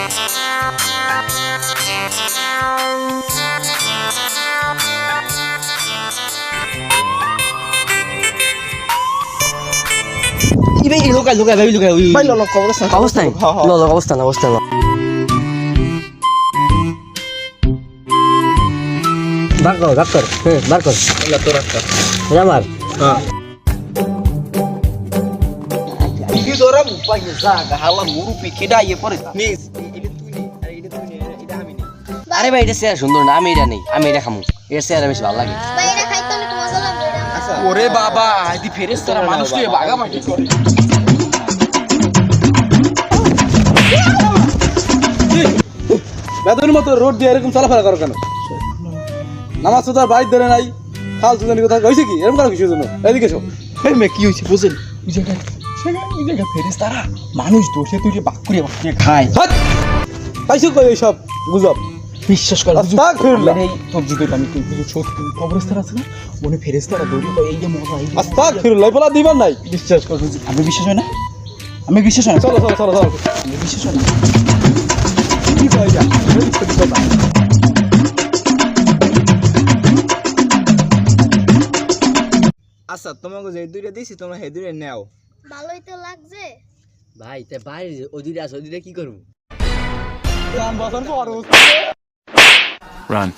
Ibe luka baby luka. Vai lo kobostan. Kobostan. Lo kobostan. Bakor. Bakor. La torata. Llamar. Ini dora mupai zaga halan murupi kida ye pore. Nis, ini ida hamini. আরে ভাই এটা chair সুন্দর না, আমি এটা নেই, আমি এটা খামু। এর চেয়ার বেশি ভালো লাগে। ভাই এটা খাইতে অনেক মজা লাগবে আচ্ছা ওরে বাবা আদি ফেরেশতারা মানুষ নিয়ে ভাগাভাগি করে। বেদনের মতো রোড দিয়ে এরকম চলাফেরা করো কেন? নামাজ তো তার বাড়ির ধরে নাই, খাল সুদানি কথা হয়েছে কি এরকম করার কিছুর জন্য? এদিকে এসো। এই মে কি হইছে বুঝেন? ওই জায়গায় ফেরেশতারা মানুষ দোষে তুই বাকুরে খায়। হাট! পাইছো কই এইসব গুজব? বিশ্বাস কর আস্তাগফিরুল্লাহ। এই তোর যুগে আমি তুই সত্যি কবরস্থান আছে না মনে ফেরেশতারা দৌড়ি পায় এই যে মজা এই যে আস্তাগফিরুল্লাহ বলা দিবার নাই। বিশ্বাস কর আমি বিশ্বাস হয় না আমি বিশ্বাস হয় না চলো আমি বিশ্বাস হয় না কি কই যা আচ্ছা তোমাকে যে দুইটা দিছি তোমরা হে দুইটা নাও ভালোই তো লাগছে ভাই তে বাইরে ওদিকে আছে, ওদিকে কি করব? রাম বাসন পর Run.